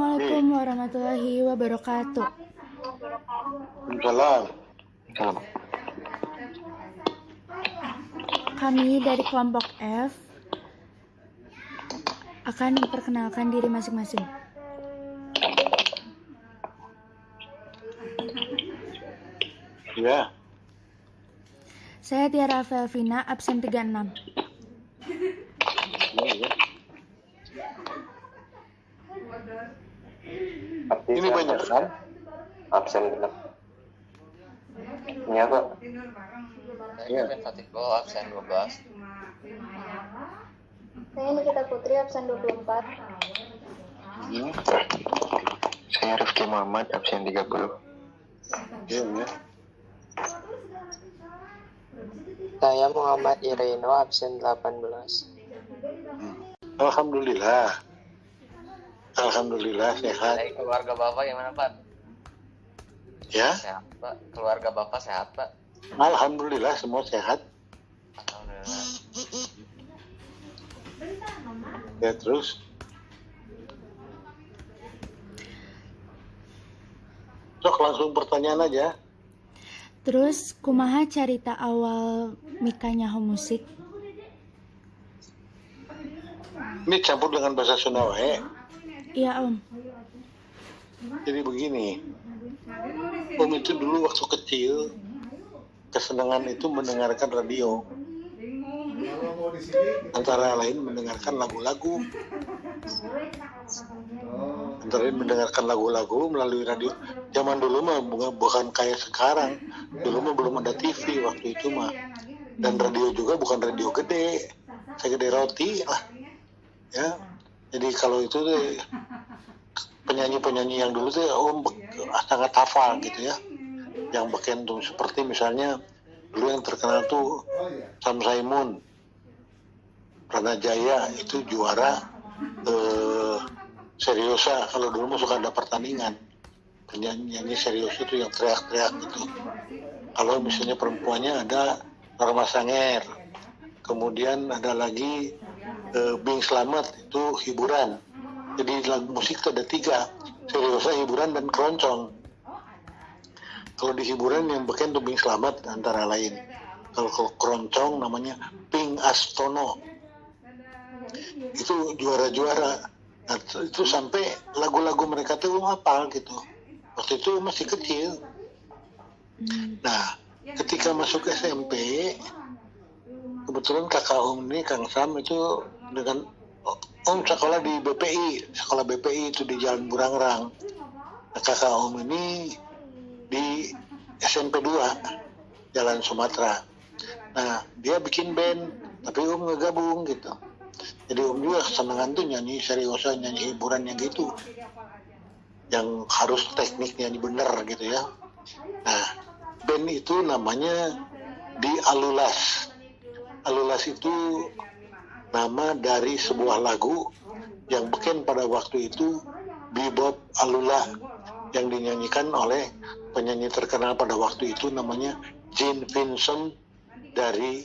Assalamualaikum warahmatullahi wabarakatuh. Salam. Kami dari kelompok F akan memperkenalkan diri masing-masing. Ya. Saya Tiara Felvina, absen 36. Ini banyak kan? Absen genap. Iya kok. Iya. Saya Fatiko absen 12. Saya Nikita Putri, absen 24. Saya Rifki Muhammad absen 30. Iya, ya. Saya Muhammad Ireno, absen 18. Alhamdulillah. Alhamdulillah sehat. Dari keluarga Bapak gimana, Pak? Ya. Sehat, Pak. Keluarga Bapak sehat, Pak? Alhamdulillah semua sehat. Alhamdulillah. Ya terus. Sok langsung pertanyaan aja. Terus kumaha carita awal Mika nyaho musik? Ini campur dengan bahasa Sunda wae. Iya Om. Jadi begini. Om itu dulu waktu kecil kesenangan itu mendengarkan radio. Antara lain mendengarkan lagu-lagu. Antara lain mendengarkan lagu-lagu melalui radio. Zaman dulu mah bukan kayak sekarang. Dulu mah belum ada TV waktu itu mah. Dan radio juga bukan radio gede. Segede roti lah. Ya. Jadi kalau itu deh, penyanyi-penyanyi yang dulu tuh Om sangat hafal gitu ya. Yang beken tuh seperti misalnya dulu yang terkenal tuh Sam Saimun, Pranajaya itu juara Seriosa. Kalau dulu mah suka ada pertandingan penyanyi serius itu yang teriak-teriak gitu. Kalau misalnya perempuannya ada Norma Sanger, kemudian ada lagi Bing Slamet itu hiburan. Jadi lagu musik itu ada 3, Seriosa, hiburan, dan keroncong. Kalau di hiburan yang beken tuh Bing Slamet antara lain. Kalau keroncong namanya Ping Astono. Itu juara-juara. Nah, itu sampai lagu-lagu mereka tuh hafal gitu. Waktu itu masih kecil. Nah, ketika masuk SMP, kebetulan kakak Om ini, Kang Sam itu dengan Om sekolah di BPI, sekolah BPI itu di Jalan Burangrang. Nah, kakak Om ini di SMP 2, Jalan Sumatera. Nah, dia bikin band, tapi Om ngegabung gitu. Jadi Om juga kesenangan tuh nyanyi seriosa, nyanyi hiburan yang gitu. Yang harus tekniknya bener gitu ya. Nah, band itu namanya di Alulas. Alulas itu nama dari sebuah lagu yang beken pada waktu itu, Bebop Alula, yang dinyanyikan oleh penyanyi terkenal pada waktu itu namanya Gene Vincent dari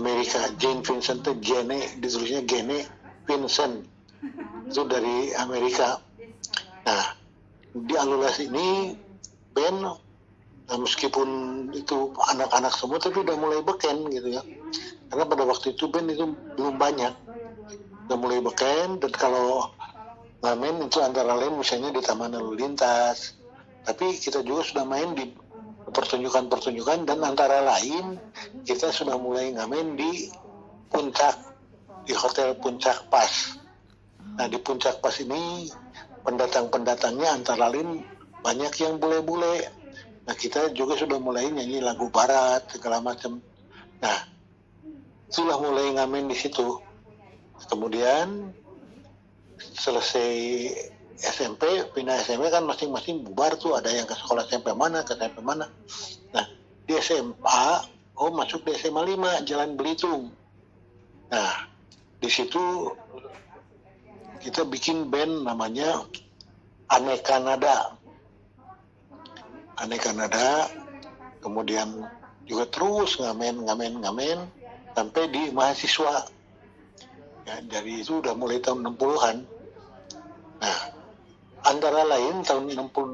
Amerika. Gene Vincent itu Gene, ditulisnya Gene Vincent, itu dari Amerika. Nah, di Alulas ini band, nah, meskipun itu anak-anak semua tapi udah mulai beken gitu ya. Karena pada waktu itu band itu belum banyak. Udah mulai beken, dan kalau ngamen itu antara lain misalnya di Taman Lalu Lintas. Tapi kita juga sudah main di pertunjukan-pertunjukan, dan antara lain kita sudah mulai ngamen di Puncak, di Hotel Puncak Pas. Nah, di Puncak Pas ini pendatang-pendatangnya antara lain banyak yang bule-bule. Nah, kita juga sudah mulai nyanyi lagu barat segala macam. Nah, itulah mulai ngamen di situ. Kemudian selesai SMP, pindah SMP kan masing-masing bubar tuh, ada yang ke sekolah SMP mana, ke SMP mana. Nah, di SMA, masuk di SMA 5, Jalan Belitung. Nah, di situ kita bikin band namanya Aneka Nada. Aneka Nada, kemudian juga terus ngamen sampai di mahasiswa. Ya, dari itu udah mulai tahun 60-an. Nah, antara lain tahun 62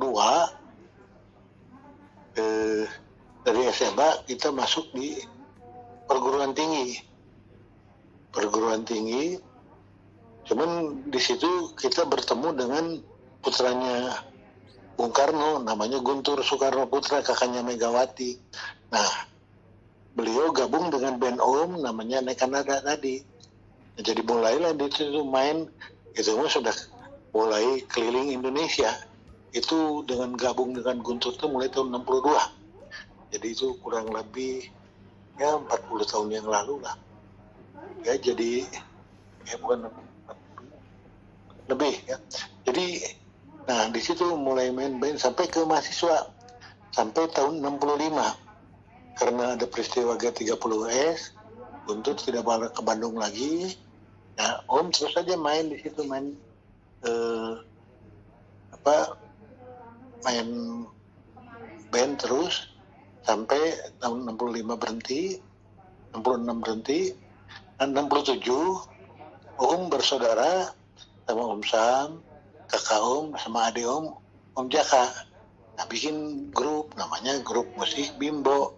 dari SMA kita masuk di perguruan tinggi. Cuman di situ kita bertemu dengan putranya Bung Karno, namanya Guntur Soekarno Putra, kakaknya Megawati. Nah, beliau gabung dengan band Om, namanya Nekanada tadi. Nah, jadi mulailah di situ main, itu sudah mulai keliling Indonesia. Itu dengan gabung dengan Guntur itu mulai tahun 62. Jadi itu kurang lebih ya 40 tahun yang lalu lah. Ya jadi bukan lebih ya. Jadi nah di situ mulai main band sampai ke mahasiswa sampai tahun 65. Karena ada peristiwa G30S, Guntur tidak balik ke Bandung lagi. Nah, Om terus saja main di situ, main main band terus sampai tahun 65 berhenti, 66 berhenti, dan 67 Om bersaudara sama Om Sam, kakak Om sama adik Om Jaka. Nah, bikin grup namanya grup musik Bimbo,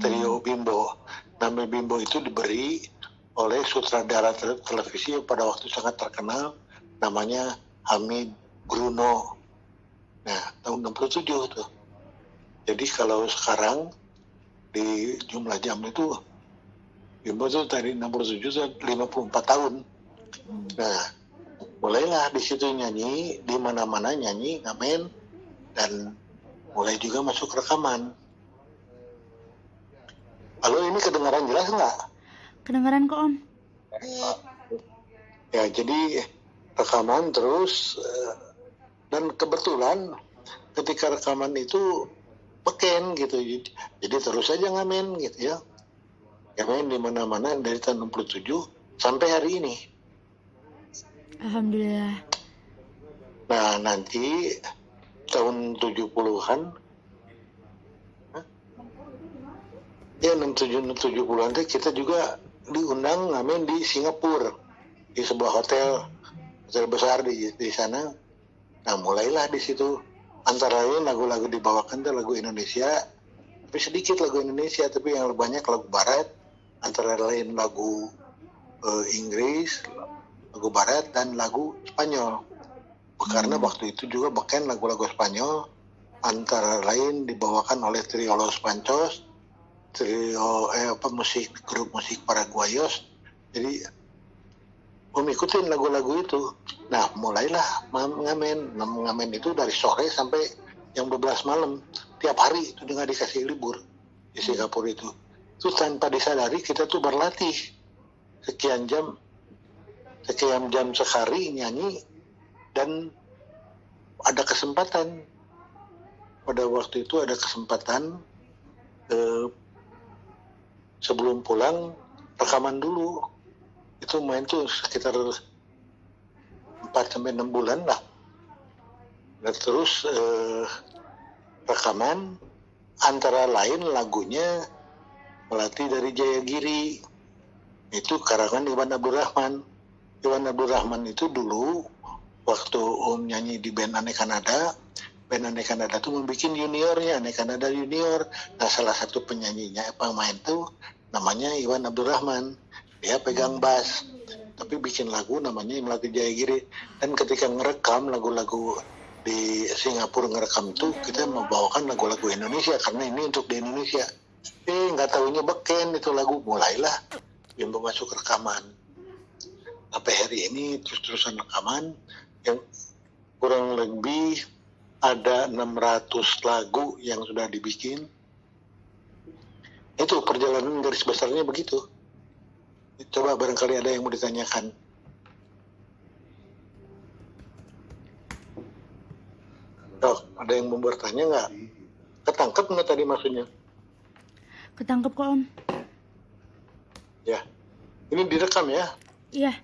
trio Bimbo. Nama Bimbo itu diberi oleh sutradara televisi pada waktu sangat terkenal, namanya Hamid Bruno. Nah, tahun 67 tuh. Jadi kalau sekarang di jumlah jam itu Bimbo itu dari 67 itu 54 tahun. Nah, mulailah di situ nyanyi, di mana-mana nyanyi, ngamen, dan mulai juga masuk rekaman. Halo, ini kedengaran jelas nggak? Kedengaran kok Om. Ya, jadi rekaman terus, dan kebetulan ketika rekaman itu beken gitu, jadi terus aja ngamen gitu ya. Ngamen di mana-mana dari tahun 67 sampai hari ini. Alhamdulillah. Nah, nanti tahun 70-an, ya 70-an kita juga diundang ngamen di Singapura, di sebuah hotel besar di sana. Nah, mulailah di situ. Antara lain lagu-lagu dibawakan itu lagu Indonesia, tapi sedikit lagu Indonesia, tapi yang lebih banyak lagu Barat. Antara lain lagu Inggris, lagu Barat, dan lagu Spanyol. Karena waktu itu juga beken lagu-lagu Spanyol, antara lain dibawakan oleh Trio Los Panchos, grup musik Paraguayos. Jadi mengikutin lagu-lagu itu. Nah, mulailah ngamen itu dari sore sampai jam 12 malam. Tiap hari itu nggak dikasih libur di Singapura itu. Itu tanpa disadari kita tuh berlatih sekian jam sekali nyanyi, dan ada kesempatan pada waktu itu sebelum pulang rekaman dulu. Itu main tuh sekitar 4-6 bulan lah. Dan terus rekaman antara lain lagunya Melati dari Jayagiri. Itu karangan Iwan Abdurrahman. Iwan Abdurrahman itu dulu waktu Om nyanyi di band Aneka Nada. Band Aneka Nada itu membuat juniornya, Aneka Nada Junior. Nah, salah satu penyanyinya, pemain tuh namanya Iwan Abdurrahman. Dia pegang bass, tapi bikin lagu namanya Melati Jayagiri. Dan ketika ngerekam lagu-lagu di Singapura ngerekam itu, kita membawakan lagu-lagu Indonesia karena ini untuk di Indonesia. Nggak tahunya beken itu lagu. Mulailah Bimbo masuk rekaman. Sampai hari ini terus-terusan rekaman yang kurang lebih ada 600 lagu yang sudah dibikin. Itu perjalanan garis besarnya begitu. Coba barangkali ada yang mau ditanyakan. Ada yang mau bertanya nggak? Ketangkep nggak tadi maksudnya? Ketangkep kok Om. Ya, ini direkam ya? Iya.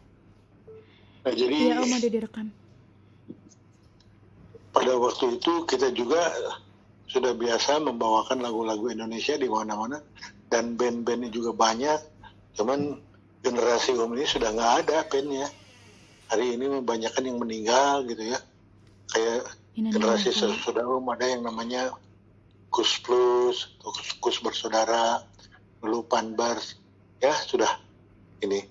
Nah, jadi Iya Om, ada direkam. pada waktu itu kita juga sudah biasa membawakan lagu-lagu Indonesia di mana-mana, dan band-bandnya juga banyak. Cuman generasi Om ini sudah nggak ada bandnya. Hari ini kebanyakan yang meninggal gitu ya, kayak generasi sesudah ada yang namanya Kus Plus, Kus Bersaudara, dulu Panbars, ya sudah ini.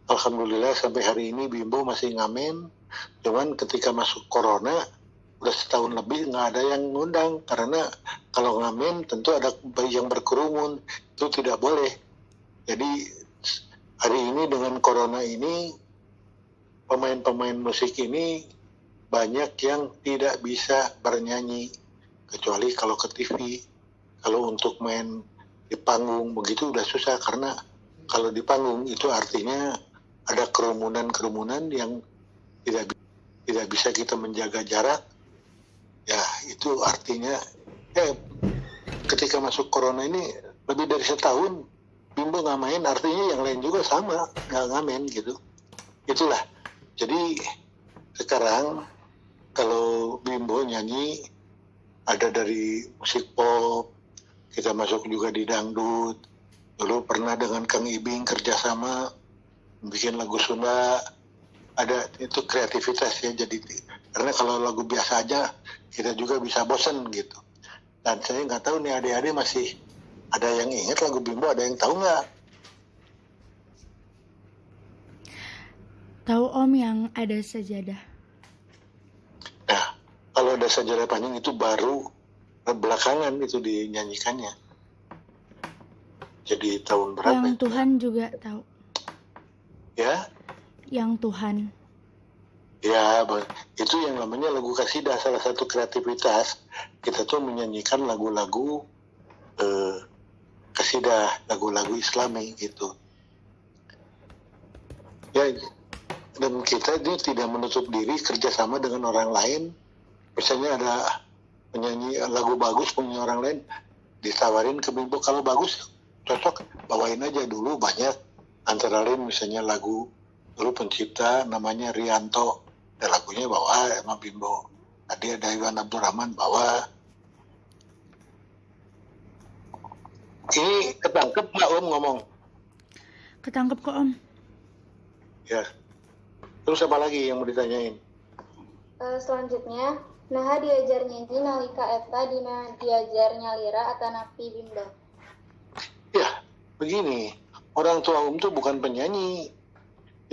Alhamdulillah sampai hari ini Bimbo masih ngamen, cuman ketika masuk Corona, udah setahun lebih nggak ada yang ngundang, karena kalau ngamen tentu ada yang berkerumun, itu tidak boleh. Jadi hari ini dengan Corona ini, pemain-pemain musik ini banyak yang tidak bisa bernyanyi, kecuali kalau ke TV. Kalau untuk main di panggung begitu udah susah, karena kalau di panggung itu artinya ada kerumunan yang tidak bisa kita menjaga jarak. Ya itu artinya ketika masuk Corona ini lebih dari setahun Bimbo nggak main, artinya yang lain juga sama nggak ngamen gitu. Itulah. Jadi sekarang kalau Bimbo nyanyi ada dari musik pop, kita masuk juga di dangdut. Dulu pernah dengan Kang Ibing kerjasama bikin lagu Sunda, ada itu kreativitas ya. Jadi karena kalau lagu biasa aja kita juga bisa bosan gitu. Dan saya nggak tahu nih adik-adik masih ada yang ingat lagu Bimbo, ada yang tahu nggak? Tahu Om yang ada sajadah. Nah, kalau ada sajadah panjang itu baru belakangan itu dinyanyikannya. Jadi tahun berapa? Yang itu? Tuhan juga tahu. Ya? Yang Tuhan. Ya, itu yang namanya lagu kasidah. Salah satu kreativitas kita tuh menyanyikan lagu-lagu kasidah, lagu-lagu Islami gitu. Ya, dan kita itu tidak menutup diri kerjasama dengan orang lain. Misalnya ada penyanyi lagu bagus punya orang lain, ditawarin ke Bimbo, kalau bagus cocok bawain aja dulu banyak. Antara lain misalnya lagu dulu pencipta namanya Rianto, ada lagunya bawa sama Bimbo. Tadi ada Iwan Abdurrahman bawa. Ini ketangkep nggak Om ngomong? Ketangkep kok Om. Ya. Terus apa lagi yang mau ditanyain? Selanjutnya, naha diajar nyanyi nalika eta dina diajar nyalira atau napi Bimbo. Ya, begini. Orang tua tuh bukan penyanyi.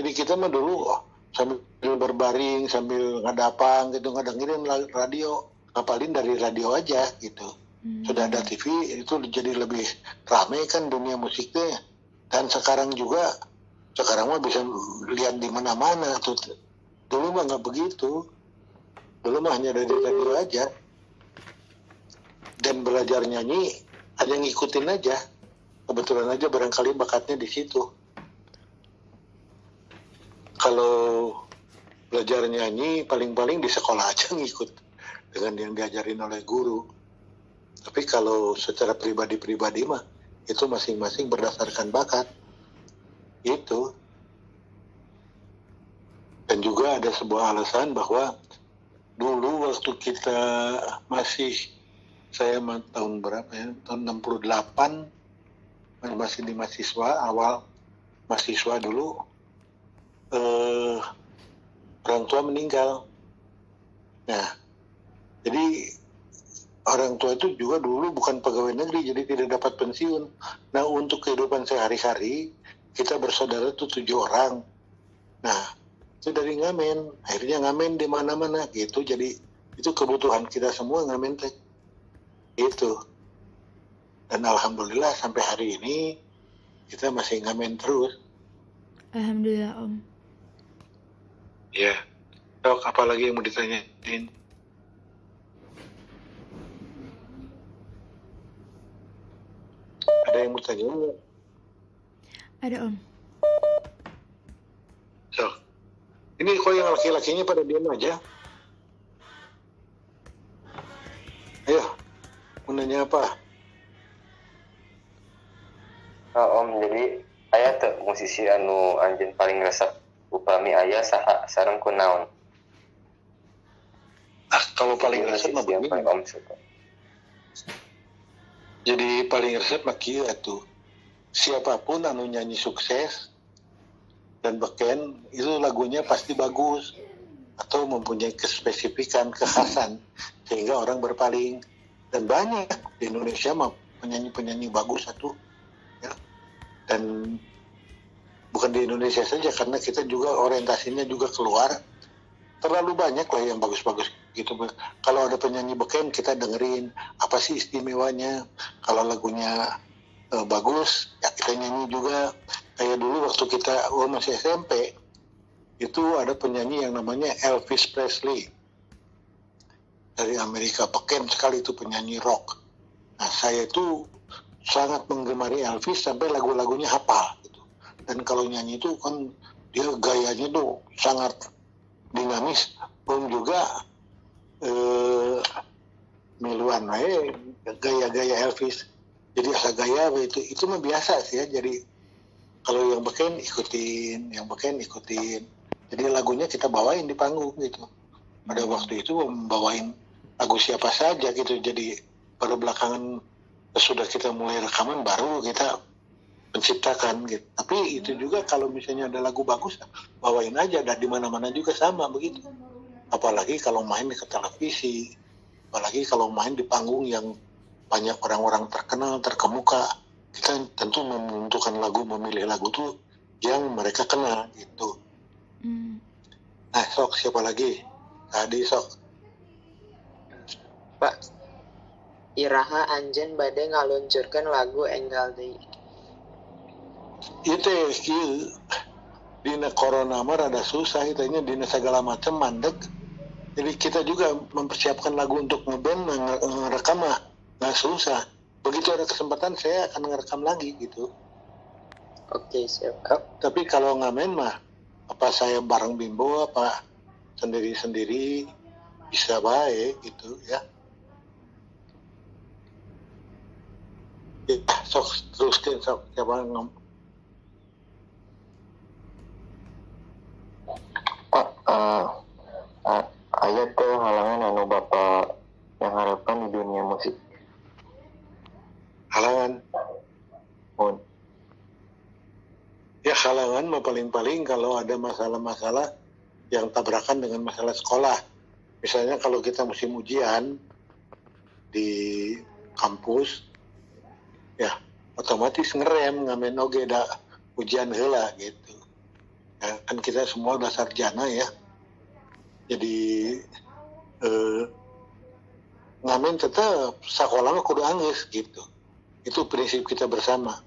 Jadi kita mah dulu sambil berbaring, sambil ngadapang gitu, ngedengerin radio. Ngapalin dari radio aja gitu. Sudah ada TV, itu jadi lebih ramai kan dunia musiknya. Dan sekarang mah bisa lihat di mana-mana tuh. Dulu mah nggak begitu. Dulu mah hanya dari radio aja. Dan belajar nyanyi ada yang ngikutin aja. Kebetulan aja barangkali bakatnya di situ. Kalau belajar nyanyi paling-paling di sekolah aja ngikut dengan yang diajarin oleh guru. Tapi kalau secara pribadi-pribadi mah itu masing-masing berdasarkan bakat. Itu. Dan juga ada sebuah alasan bahwa dulu waktu kita saya tahun berapa ya, tahun 68, masih di mahasiswa, awal mahasiswa dulu, orang tua meninggal. Nah, jadi orang tua itu juga dulu bukan pegawai negeri, jadi tidak dapat pensiun. Nah, untuk kehidupan sehari-hari, kita bersaudara itu 7 orang. Nah, itu dari ngamen. Akhirnya ngamen di mana-mana gitu. Jadi, itu kebutuhan kita semua ngamen teh. Gitu. Dan alhamdulillah sampai hari ini, kita masih ngamen terus. Alhamdulillah Om. Ya. Dok, apa lagi yang mau ditanyain? Ada yang mau tanya nggak? Ada Om. So, ini kok yang laki-lakinya pada diam aja? Ayo, mau nanya apa? Oh, Om, jadi aya tuh musisi anu anjeun paling resep upami aya saha sareng kunaon? Kalau paling resep mah yang paling Om suka. Jadi paling resep mah kieu atuh. Siapapun anu nyanyi sukses dan beken itu lagunya pasti bagus. atau mempunyai kespesifikan, kekhasan, sehingga orang berpaling. Dan banyak di Indonesia mah penyanyi-penyanyi bagus satu, ya. Dan bukan di Indonesia saja, karena kita juga orientasinya juga keluar. Terlalu banyak lah yang bagus-bagus gitu. Kalau ada penyanyi beken, kita dengerin apa sih istimewanya. Kalau lagunya bagus, ya kita nyanyi juga. Kayak dulu waktu kita masih SMP, itu ada penyanyi yang namanya Elvis Presley dari Amerika. Beken sekali itu penyanyi rock. Nah, saya itu sangat menggemari Elvis sampai lagu-lagunya hafal gitu. Dan kalau nyanyi itu kan dia gayanya tuh sangat dinamis. Pun juga miluan gaya-gaya Elvis. Jadi asa gaya itu mah biasa sih ya. Jadi kalau yang beken ikutin, yang beken ikutin. Jadi lagunya kita bawain di panggung gitu. Pada waktu itu membawain lagu siapa saja gitu. Jadi pada belakangan sudah kita mulai rekaman baru kita menciptakan gitu. Tapi itu juga kalau misalnya ada lagu bagus, bawain aja. Dan di mana-mana juga sama begitu. Apalagi kalau main ke televisi, apalagi kalau main di panggung yang banyak orang-orang terkenal, terkemuka, kita tentu menentukan lagu, memilih lagu tuh yang mereka kenal gitu. Nah, sok siapa lagi? Tadi sok. Pak, iraha anjeun bade ngaluncurkeun lagu Enggal Deui. Itu kieu dina corona mah rada susah itanya, dina segala macam mandek. Jadi kita juga mempersiapkan lagu untuk ngeband, ngerekam mah nggak susah. Begitu ada kesempatan saya akan ngerekam lagi gitu. Oke, siap. Tapi kalau ngamen mah apa saya bareng Bimbo apa sendiri-sendiri bisa baik gitu ya. Ya, sok teruskan sok siapa ngomong. Pak, aya teh halangan anu Bapak yang harapkan di dunia musik. Halangan. Mohon. Ya halangan mah paling-paling kalau ada masalah-masalah yang tabrakan dengan masalah sekolah. Misalnya kalau kita musim ujian di kampus, ya otomatis ngerem ngamen oge da ujian heula gitu. Ya, kan kita semua udah sarjana ya. Jadi ngamen tetap sekolahnya kudu anggeus gitu. Itu prinsip kita bersama.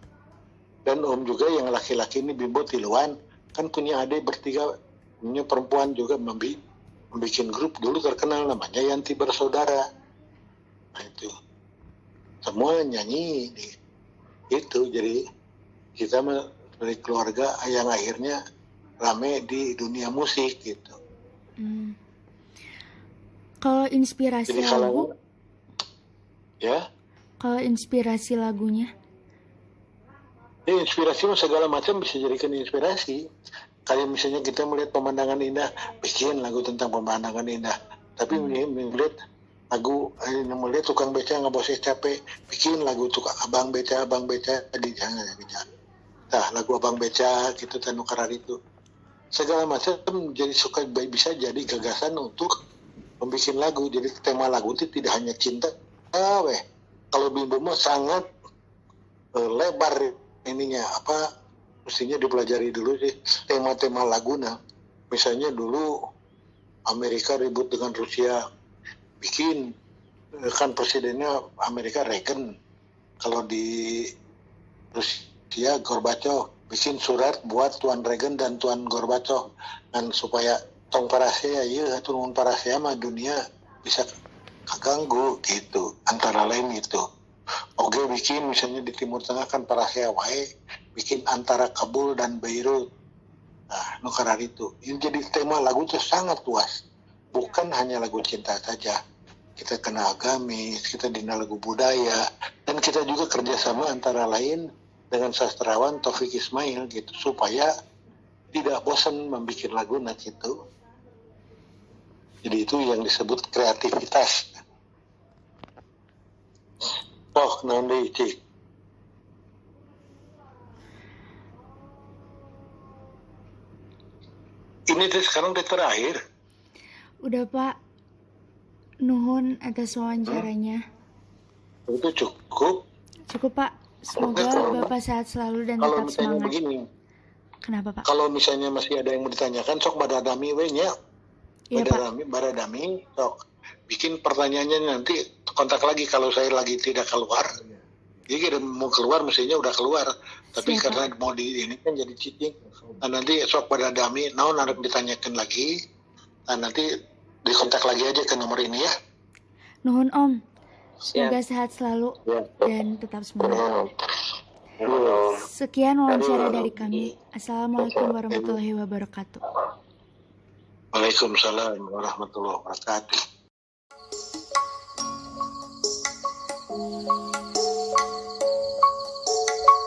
Dan Om juga yang laki-laki ini Bimbo Tiluan kan punya adik bertiga, punya perempuan juga membuat grup dulu terkenal namanya Yanti Bersaudara. Nah itu semua nyanyi itu, jadi kita dari keluarga yang akhirnya rame di dunia musik gitu. Kalau inspirasi Jadi lagu, ya, kalau inspirasi lagunya, inspirasi segala macam bisa jadikan inspirasi. Kayak misalnya kita melihat pemandangan indah, bikin lagu tentang pemandangan indah. Tapi melihat lagu, melihat tukang beca nggak bosnya capek, bikin lagu tukang abang beca di jangan. Nah, lagu abang beca gitu tanukar itu. Segala macam jadi suka bisa jadi gagasan untuk membuat lagu. Jadi tema lagu itu tidak hanya cinta. Kalau Bimbo mah sangat lebar ininya, apa mestinya dipelajari dulu sih tema-tema laguna. Misalnya dulu Amerika ribut dengan Rusia, bikin kan presidennya Amerika Reagan, kalau di Rusia Gorbachev, bikin surat buat Tuan Reagan dan Tuan Gorbachev dan supaya tong parasea ya turun parasea mah dunia bisa kaganggu gitu, antara lain itu. Oke, bikin misalnya di Timur Tengah kan parasea wae, bikin antara Kabul dan Beirut. Nah, nukarar itu. Ini jadi tema lagu itu sangat luas. Bukan hanya lagu cinta saja. Kita kena agamis, kita dina lagu budaya, dan kita juga kerjasama antara lain dengan sastrawan Taufik Ismail gitu, supaya tidak bosan membuat lagu gitu. Jadi itu yang disebut kreativitas. Oh, nanti cik. Ini tuh sekarang udah terakhir. Udah Pak. Nuhun atas wawancaranya. Itu cukup. Cukup Pak. Semoga Bapak sehat selalu dan Kalau tetap misalnya semangat. begini, Kenapa Pak? kalau misalnya masih ada yang mau ditanyakan, sok baradami we nya. Iya Pak. Baradami, sok bikin pertanyaannya, nanti kontak lagi kalau saya lagi tidak keluar. Jadi kita mau keluar mestinya udah keluar, tapi Siap, karena mau di ini kan jadi cheating. Nah, nanti sok baradami, harus ditanyakan lagi. Nah, nanti dikontak lagi aja ke nomor ini ya. Nuhun Om. Siap. Semoga sehat selalu Ya. dan tetap semangat. Om. Sekian wawancara dari kami. Assalamualaikum warahmatullahi wabarakatuh. Waalaikumsalam warahmatullahi wabarakatuh.